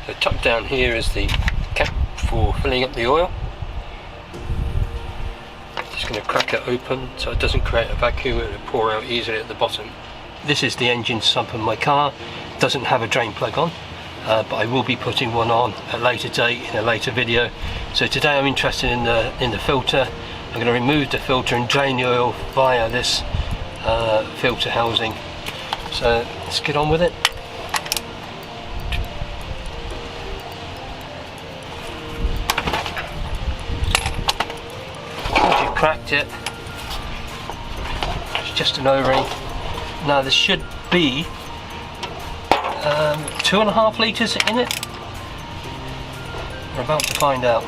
So tucked down here is the cap for filling up the oil. Just going to crack it open so it doesn't create a vacuum and it'll pour out easily at the bottom. This is the engine sump in my car. It doesn't have a drain plug on, but I will be putting one on at a later date in a later video. So today I'm interested in the filter. I'm going to remove the filter and drain the oil via this filter housing. So let's get on with it. Once you've cracked it, it's just an O-ring. Now there should be 2.5 litres in it. We're about to find out.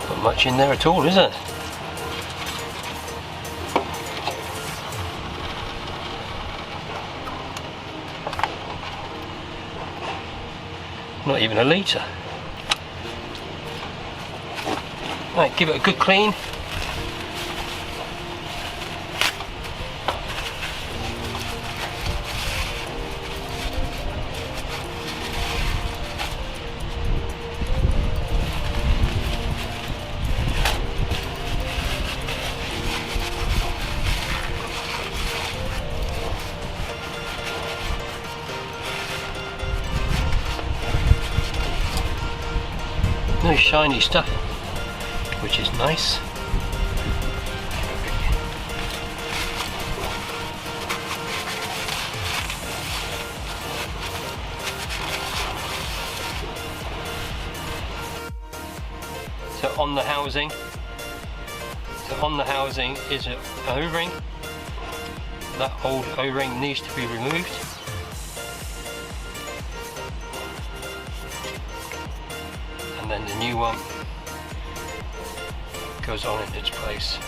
Not much in there at all, is it? Not even a litre. Right, give it a good clean. No shiny stuff, which is nice. So on the housing is an O-ring. That old O-ring needs to be removed. And then the new one goes on in its place.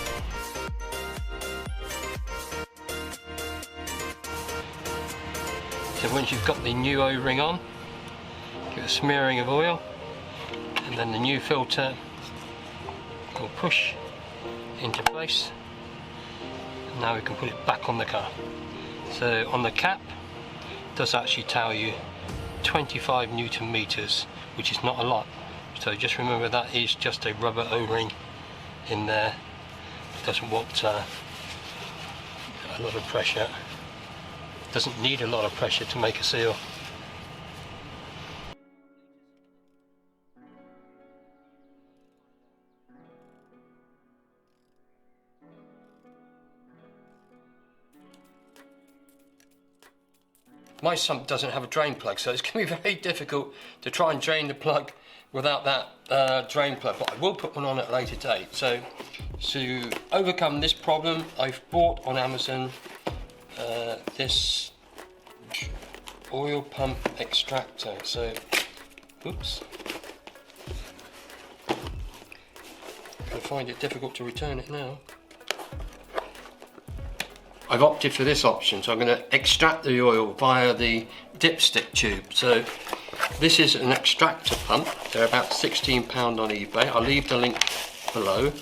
So once you've got the new O-ring on, give a smearing of oil, and then the new filter will push into place. And now we can put it back on the car. So on the cap, it does actually tell you 25 Newton meters, which is not a lot. So just remember that is just a rubber O-ring in there. It doesn't want a lot of pressure. It doesn't need a lot of pressure to make a seal. My sump doesn't have a drain plug, so it's going to be very difficult to try and drain the plug without that drain plug, but I will put one on at a later date. So to overcome this problem, I've bought on Amazon this oil pump extractor. So, oops, I find it difficult to return it now. I've opted for this option, so I'm going to extract the oil via the dipstick tube. So this is an extractor pump. They're about £16 on eBay. I'll leave the link below.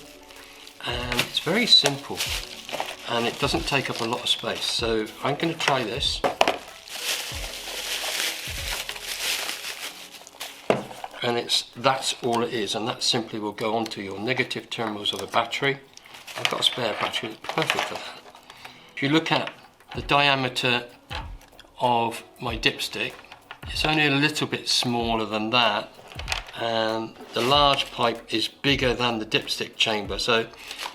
And it's very simple and it doesn't take up a lot of space. So I'm going to try this. And that's all it is, and that simply will go onto your negative terminals of a battery. I've got a spare battery that's perfect for that. If you look at the diameter of my dipstick, it's only a little bit smaller than that, and the large pipe is bigger than the dipstick chamber, so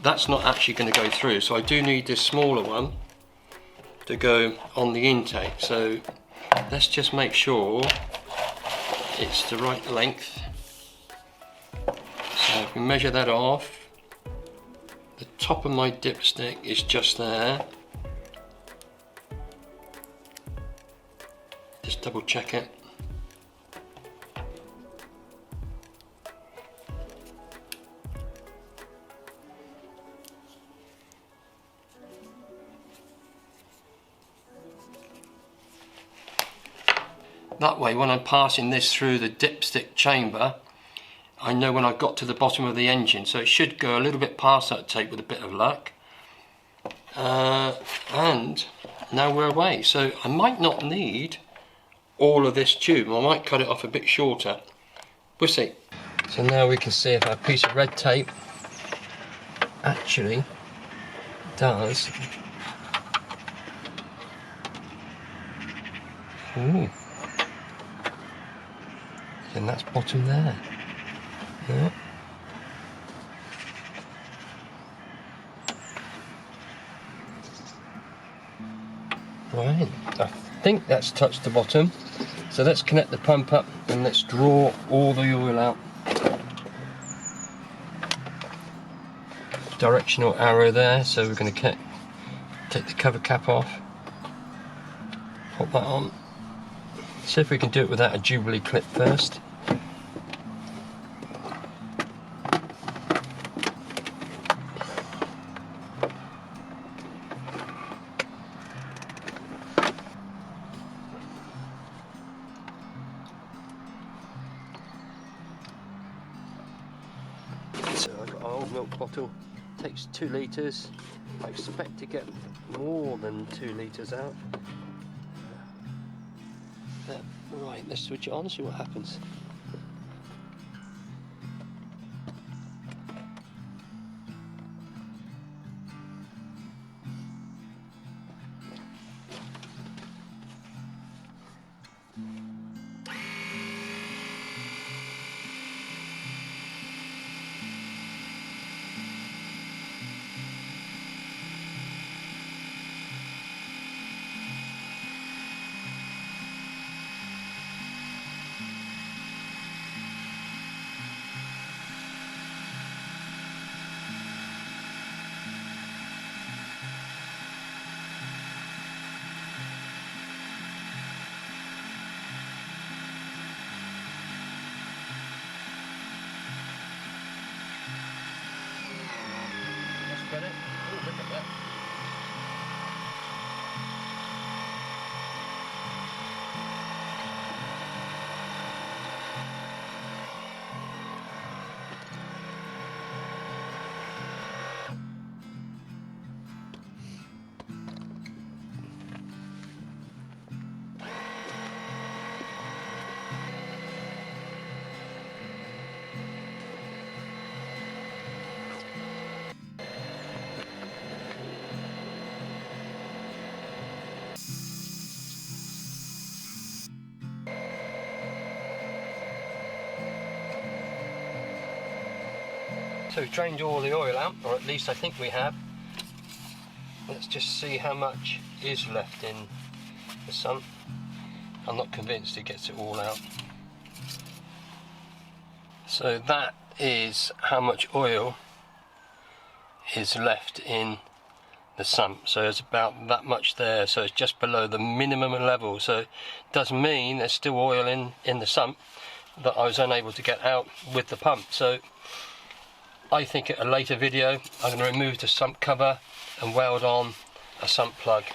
that's not actually going to go through. So I do need this smaller one to go on the intake. So let's just make sure it's the right length. So if we measure that off, the top of my dipstick is just there. Just double check it. That way, when I'm passing this through the dipstick chamber, I know when I've got to the bottom of the engine, so it should go a little bit past that tape with a bit of luck. And now we're away, so I might not need all of this tube. I might cut it off a bit shorter. We'll see. So now we can see if our piece of red tape actually does. Ooh. And that's bottom there. Yeah. Right, I think that's touched the bottom. So let's connect the pump up and let's draw all the oil out. Directional arrow there, so we're going to take the cover cap off, pop that on. See if we can do it without a Jubilee clip first. So I've got an old milk bottle, takes 2 litres. I expect to get more than 2 litres out. Right, let's switch it on and see what happens. Got it? Oh, look at that. So we've drained all the oil out, or at least I think we have. Let's just see how much is left in the sump. I'm not convinced it gets it all out. So that is how much oil is left in the sump. So it's about that much there, so it's just below the minimum level. So it does mean there's still oil in the sump that I was unable to get out with the pump. So I think at a later video I'm going to remove the sump cover and weld on a sump plug.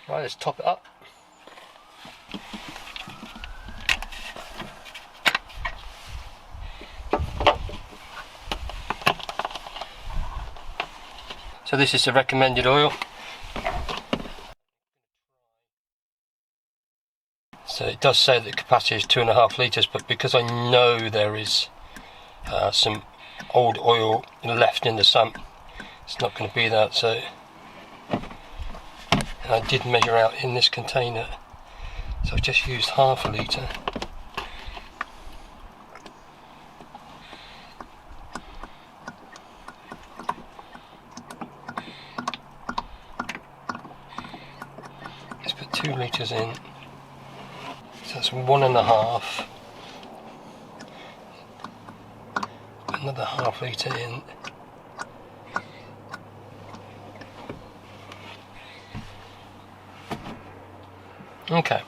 Right, let's top it up. So this is the recommended oil. So it does say that the capacity is 2.5 litres, but because I know there is some old oil left in the sump, it's not going to be that. So, and I did measure out in this container, so I just used 1/2 litre. Let's put 2 litres in. So that's 1.5. Another ½ litre in. Okay,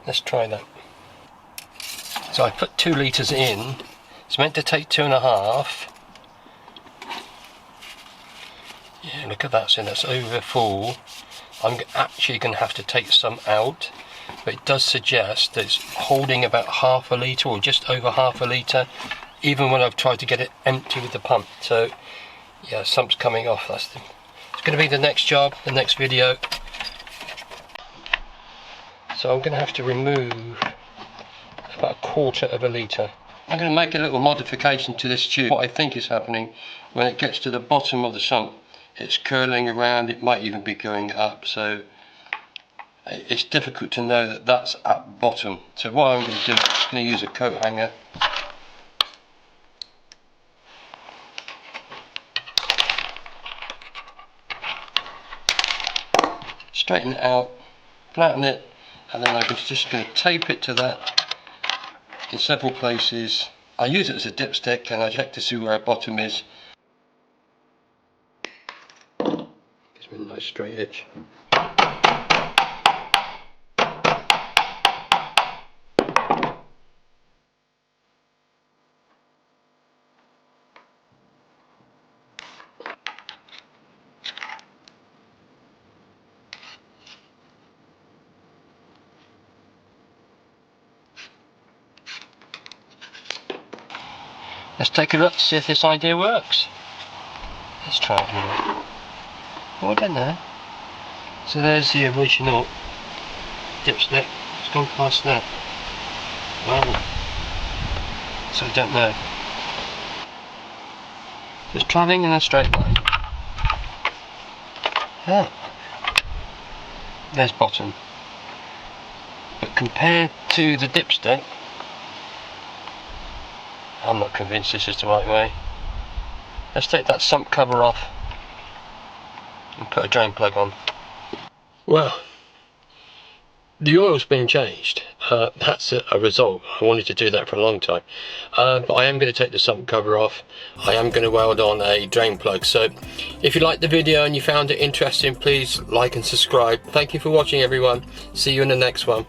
let's try that. So I put 2 litres in. It's meant to take 2.5. Yeah, look at that, so that's over full. I'm actually going to have to take some out, but it does suggest that it's holding about ½ litre or just over ½ litre, even when I've tried to get it empty with the pump. So yeah, something's coming off. It's going to be the next job, the next video. So I'm going to have to remove about 1/4 litre. I'm going to make a little modification to this tube. What I think is happening, when it gets to the bottom of the sump, it's curling around, it might even be going up, so it's difficult to know that that's at bottom. So what I'm going to do, I'm just going to use a coat hanger. Straighten it out, flatten it, and then I'm just going to tape it to that in several places. I use it as a dipstick and I check to see where our bottom is. Gives me a nice straight edge. Let's take a look to see if this idea works. Let's try it here. Oh, I don't know. So there's the original dipstick. It's gone past that. Wow. So I don't know. Just travelling in a straight line. Ah. There's bottom. But compared to the dipstick, I'm not convinced this is the right way. Let's take that sump cover off and put a drain plug on. Well, the oil's been changed. That's a result. I wanted to do that for a long time. But I am going to take the sump cover off. I am going to weld on a drain plug. So if you liked the video and you found it interesting, please like and subscribe. Thank you for watching, everyone. See you in the next one.